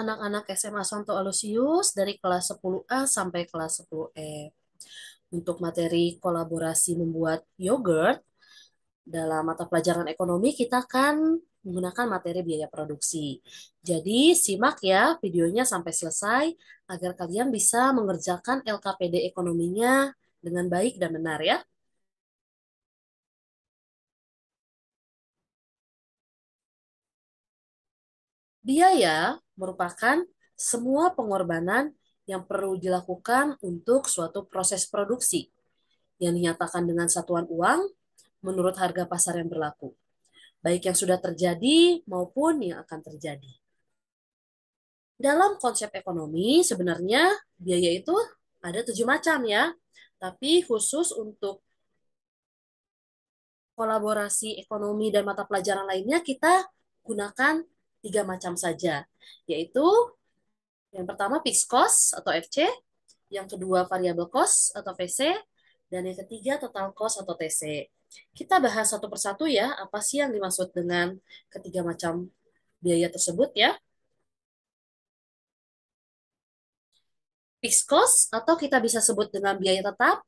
anak-anak SMA Santo Aloysius dari kelas 10A sampai kelas 10E. Untuk materi kolaborasi membuat yogurt, dalam mata pelajaran ekonomi kita kan menggunakan materi biaya produksi. Jadi simak ya videonya sampai selesai agar kalian bisa mengerjakan LKPD ekonominya dengan baik dan benar ya. Biaya merupakan semua pengorbanan yang perlu dilakukan untuk suatu proses produksi yang dinyatakan dengan satuan uang menurut harga pasar yang berlaku, baik yang sudah terjadi maupun yang akan terjadi. Dalam konsep ekonomi, sebenarnya biaya itu ada 7 macam ya, tapi khusus untuk kolaborasi ekonomi dan mata pelajaran lainnya kita gunakan 3 macam saja, yaitu yang pertama fixed cost atau FC, yang kedua variable cost atau VC, dan yang ketiga total cost atau TC. Kita bahas satu persatu ya, apa sih yang dimaksud dengan ketiga macam biaya tersebut ya. Fixed cost atau kita bisa sebut dengan biaya tetap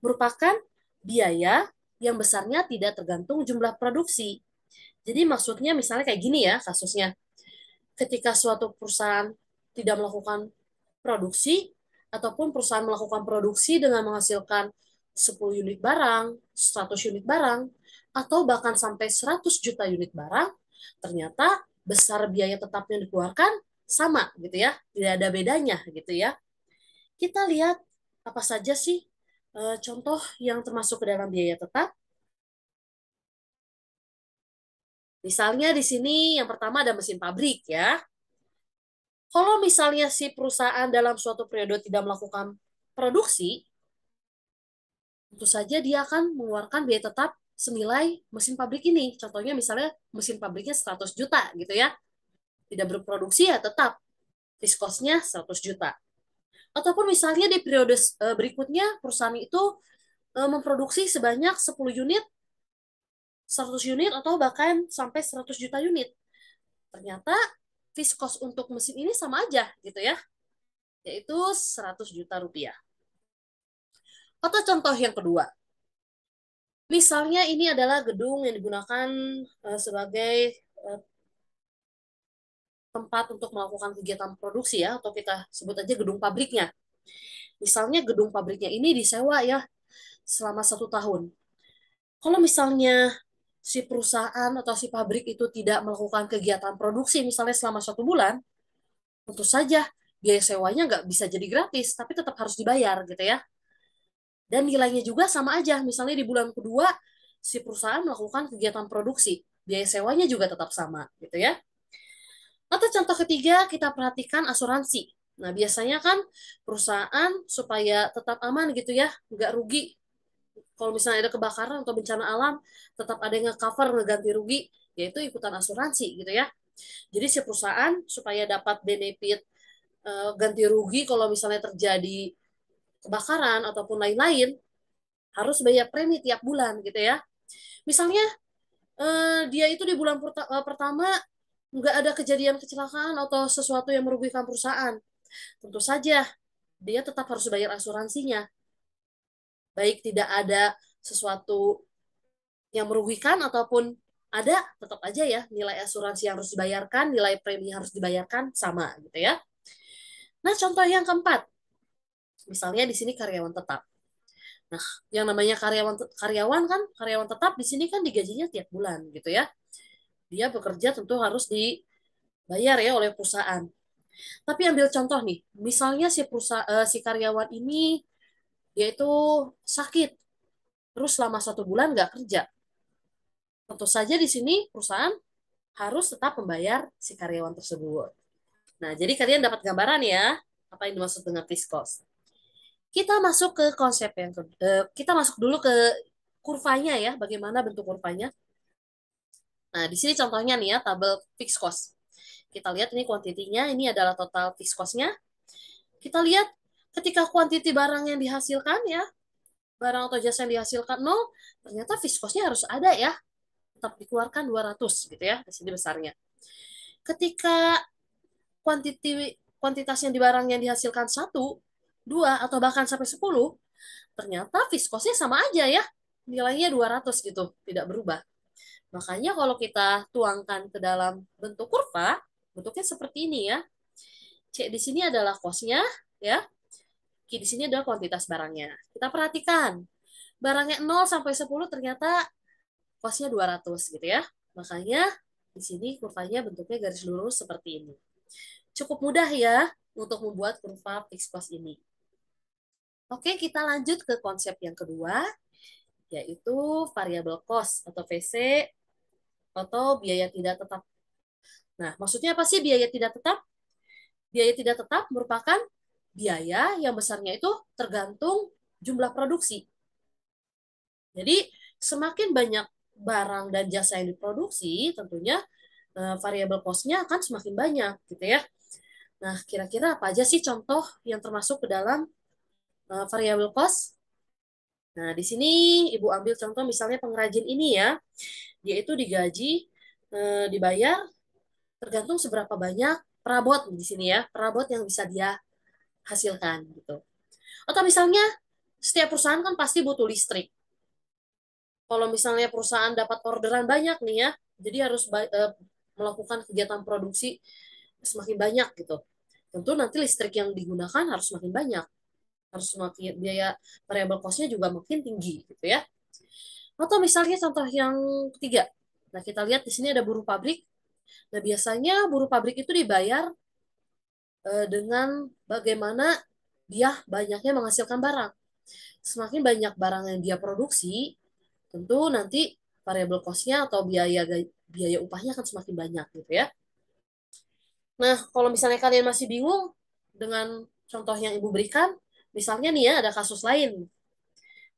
merupakan biaya yang besarnya tidak tergantung jumlah produksi. Jadi maksudnya misalnya kayak gini ya kasusnya. Ketika suatu perusahaan tidak melakukan produksi ataupun perusahaan melakukan produksi dengan menghasilkan 10 unit barang, 100 unit barang, atau bahkan sampai 100 juta unit barang, ternyata besar biaya tetap yang dikeluarkan sama gitu ya, tidak ada bedanya gitu ya. Kita lihat apa saja sih contoh yang termasuk ke dalam biaya tetap. Misalnya di sini yang pertama ada mesin pabrik ya. Kalau misalnya si perusahaan dalam suatu periode tidak melakukan produksi, tentu saja dia akan mengeluarkan biaya tetap senilai mesin pabrik ini. Contohnya misalnya mesin pabriknya 100 juta gitu ya. Tidak berproduksi ya tetap fixed cost-nya 100 juta. Ataupun misalnya di periode berikutnya perusahaan itu memproduksi sebanyak 10 unit, 100 unit atau bahkan sampai 100 juta unit. Ternyata fixed cost untuk mesin ini sama aja gitu ya, yaitu 100 juta rupiah. Atau contoh yang kedua, misalnya ini adalah gedung yang digunakan sebagai uh, tempat untuk melakukan kegiatan produksi ya, atau kita sebut aja gedung pabriknya. Misalnya gedung pabriknya ini disewa ya selama 1 tahun. Kalau misalnya si perusahaan atau si pabrik itu tidak melakukan kegiatan produksi misalnya selama 1 bulan, tentu saja biaya sewanya nggak bisa jadi gratis, tapi tetap harus dibayar gitu ya. Dan nilainya juga sama aja, misalnya di bulan kedua si perusahaan melakukan kegiatan produksi, biaya sewanya juga tetap sama gitu ya. Atau contoh ketiga, kita perhatikan asuransi. Nah, biasanya kan perusahaan supaya tetap aman gitu ya, nggak rugi. Kalau misalnya ada kebakaran atau bencana alam, tetap ada yang nge-cover, ngeganti rugi, yaitu ikutan asuransi gitu ya. Jadi si perusahaan supaya dapat benefit ganti rugi kalau misalnya terjadi kebakaran ataupun lain-lain, harus bayar premi tiap bulan gitu ya. Misalnya dia itu di bulan pertama nggak ada kejadian kecelakaan atau sesuatu yang merugikan perusahaan, tentu saja dia tetap harus bayar asuransinya. Baik tidak ada sesuatu yang merugikan ataupun ada, tetap aja ya nilai asuransi yang harus dibayarkan, nilai premi yang harus dibayarkan sama gitu ya. Nah, contoh yang keempat, misalnya di sini karyawan tetap. Nah, yang namanya karyawan karyawan kan, karyawan tetap di sini kan digajinya tiap bulan gitu ya. Dia bekerja tentu harus dibayar ya oleh perusahaan. Tapi ambil contoh nih, misalnya si si karyawan ini yaitu sakit, terus selama 1 bulan nggak kerja. Tentu saja di sini perusahaan harus tetap membayar si karyawan tersebut. Nah, jadi kalian dapat gambaran ya apa yang dimaksud dengan fixed cost. Kita masuk ke konsep yang kita masuk dulu ke kurvanya ya, bagaimana bentuk kurvanya. Nah, di sini contohnya nih ya, tabel fixed cost. Kita lihat ini kuantitinya, ini adalah total fixed cost-nya. Kita lihat ketika kuantiti barang yang dihasilkan ya, barang atau jasa yang dihasilkan 0, ternyata fixed cost-nya harus ada ya, tetap dikeluarkan 200 gitu ya, di sini besarnya. Ketika kuantitas yang di barang yang dihasilkan 1, 2, atau bahkan sampai 10, ternyata viskosnya sama aja ya. Nilainya 200 gitu, tidak berubah. Makanya kalau kita tuangkan ke dalam bentuk kurva, bentuknya seperti ini ya. C di sini adalah cost-nya, ya. Q di sini adalah kuantitas barangnya. Kita perhatikan, barangnya 0 sampai 10 ternyata cost-nya 200 gitu ya. Makanya di sini kurvanya bentuknya garis lurus seperti ini. Cukup mudah ya untuk membuat kurva fixed cost ini. Oke, kita lanjut ke konsep yang kedua, yaitu variable cost atau VC atau biaya tidak tetap. Nah, maksudnya apa sih biaya tidak tetap? Biaya tidak tetap merupakan biaya yang besarnya itu tergantung jumlah produksi. Jadi, semakin banyak barang dan jasa yang diproduksi, tentunya variable cost-nya akan semakin banyak, gitu ya. Nah, kira-kira apa aja sih contoh yang termasuk ke dalam variable cost? Nah, di sini Ibu ambil contoh misalnya pengrajin ini ya, dia itu digaji, dibayar tergantung seberapa banyak perabot di sini ya, perabot yang bisa dia hasilkan gitu. Atau misalnya setiap perusahaan kan pasti butuh listrik. Kalau misalnya perusahaan dapat orderan banyak nih ya, jadi harus melakukan kegiatan produksi semakin banyak gitu. Tentu nanti listrik yang digunakan harus semakin banyak, harus semakin biaya variable cost-nya juga makin tinggi gitu ya. Atau misalnya contoh yang ketiga. Nah, kita lihat di sini ada buruh pabrik. Nah, biasanya buruh pabrik itu dibayar dengan bagaimana dia banyaknya menghasilkan barang. Semakin banyak barang yang dia produksi, tentu nanti variable cost-nya atau biaya upahnya akan semakin banyak gitu ya. Nah, kalau misalnya kalian masih bingung dengan contoh yang Ibu berikan, misalnya nih ya ada kasus lain.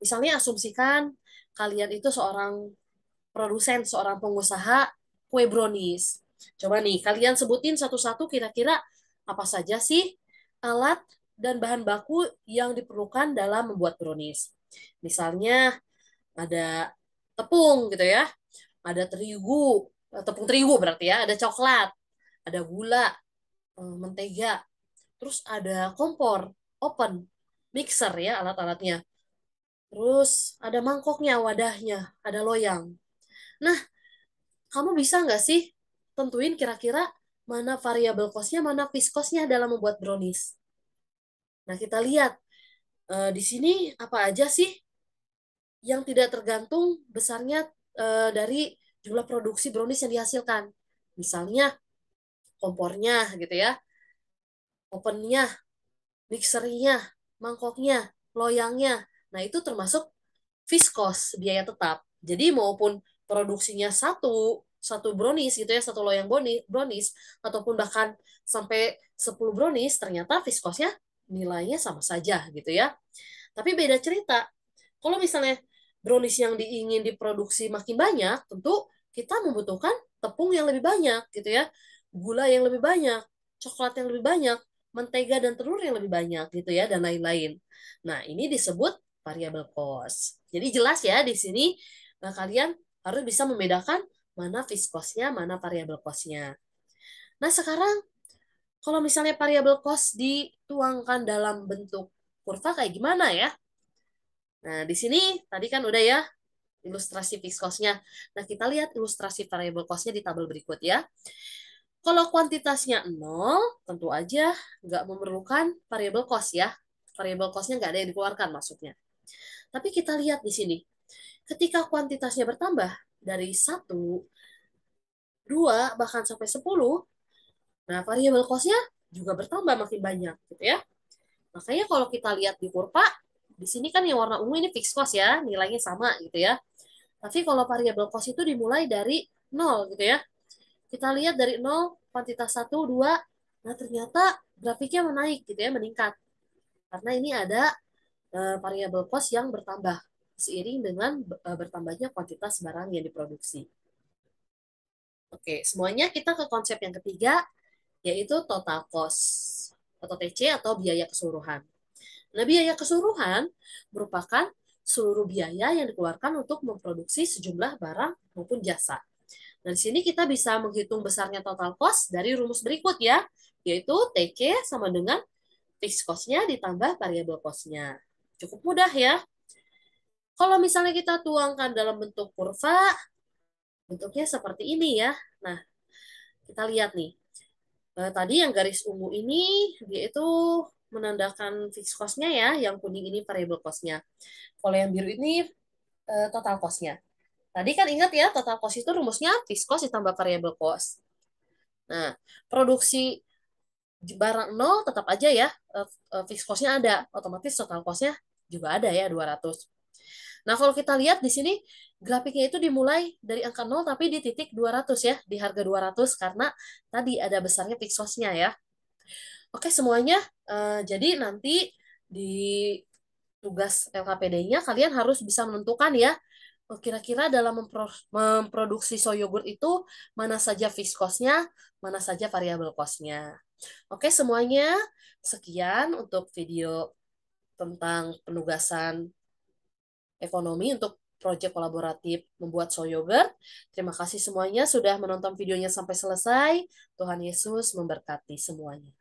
Misalnya asumsikan kalian itu seorang produsen, seorang pengusaha kue brownies. Coba nih, kalian sebutin satu-satu kira-kira apa saja sih alat dan bahan baku yang diperlukan dalam membuat brownies. Misalnya ada tepung gitu ya, ada terigu, tepung terigu berarti ya, ada coklat, ada gula, mentega, terus ada kompor, oven, mixer ya alat-alatnya. Terus ada mangkoknya, wadahnya, ada loyang. Nah, kamu bisa nggak sih tentuin kira-kira mana variable cost-nya, mana fixed cost-nya dalam membuat brownies? Nah, kita lihat di sini apa aja sih yang tidak tergantung besarnya dari jumlah produksi brownies yang dihasilkan. Misalnya kompornya gitu ya, ovennya, mixernya, mangkoknya, loyangnya. Nah, itu termasuk fixed cost, biaya tetap. Jadi maupun produksinya satu brownies gitu ya, satu loyang brownies, ataupun bahkan sampai 10 brownies, ternyata fixed cost-nya nilainya sama saja gitu ya. Tapi beda cerita. Kalau misalnya brownies yang diingin diproduksi makin banyak, tentu kita membutuhkan tepung yang lebih banyak gitu ya, gula yang lebih banyak, coklat yang lebih banyak, mentega dan telur yang lebih banyak gitu ya, dan lain-lain. Nah, ini disebut variable cost. Jadi jelas ya di sini kalian harus bisa membedakan mana fixed cost-nya, mana variable cost-nya. Nah, sekarang kalau misalnya variable cost dituangkan dalam bentuk kurva kayak gimana ya? Nah, di sini tadi kan udah ya ilustrasi fixed cost-nya. Nah, kita lihat ilustrasi variable cost-nya di tabel berikut ya. Kalau kuantitasnya 0, tentu aja nggak memerlukan variable cost ya. Variable cost-nya nggak ada yang dikeluarkan maksudnya. Tapi kita lihat di sini. Ketika kuantitasnya bertambah dari 1, 2, bahkan sampai 10, nah variable cost-nya juga bertambah makin banyak gitu ya. Makanya kalau kita lihat di kurva, di sini kan yang warna ungu ini fixed cost ya, nilainya sama gitu ya. Tapi kalau variable cost itu dimulai dari 0 gitu ya. Kita lihat dari 0, kuantitas 1, 2, nah ternyata grafiknya menaik gitu ya, meningkat. Karena ini ada variable cost yang bertambah seiring dengan bertambahnya kuantitas barang yang diproduksi. Oke, semuanya kita ke konsep yang ketiga, yaitu total cost atau TC atau biaya keseluruhan. Nah, biaya keseluruhan merupakan seluruh biaya yang dikeluarkan untuk memproduksi sejumlah barang maupun jasa. Nah, di sini kita bisa menghitung besarnya total cost dari rumus berikut ya, yaitu TC sama dengan fixed cost-nya ditambah variable cost-nya. Cukup mudah ya. Kalau misalnya kita tuangkan dalam bentuk kurva, bentuknya seperti ini ya. Nah, kita lihat nih. Tadi yang garis ungu ini, dia itu menandakan fixed cost-nya ya, yang kuning ini variable cost-nya. Kalau yang biru ini total cost-nya. Tadi kan ingat ya, total cost itu rumusnya fixed cost ditambah variable cost. Nah, produksi barang nol tetap aja ya, fixed cost-nya ada, otomatis total cost-nya juga ada ya 200. Nah, kalau kita lihat di sini grafiknya itu dimulai dari angka nol tapi di titik 200 ya, di harga 200 karena tadi ada besarnya fixed cost-nya ya. Oke, semuanya. Jadi nanti di tugas LKPD-nya kalian harus bisa menentukan ya, kira-kira dalam memproduksi soy yogurt itu mana saja fixed cost-nya, mana saja variable cost-nya. Oke, semuanya. Sekian untuk video tentang penugasan ekonomi untuk proyek kolaboratif membuat soy yogurt. Terima kasih semuanya sudah menonton videonya sampai selesai. Tuhan Yesus memberkati semuanya.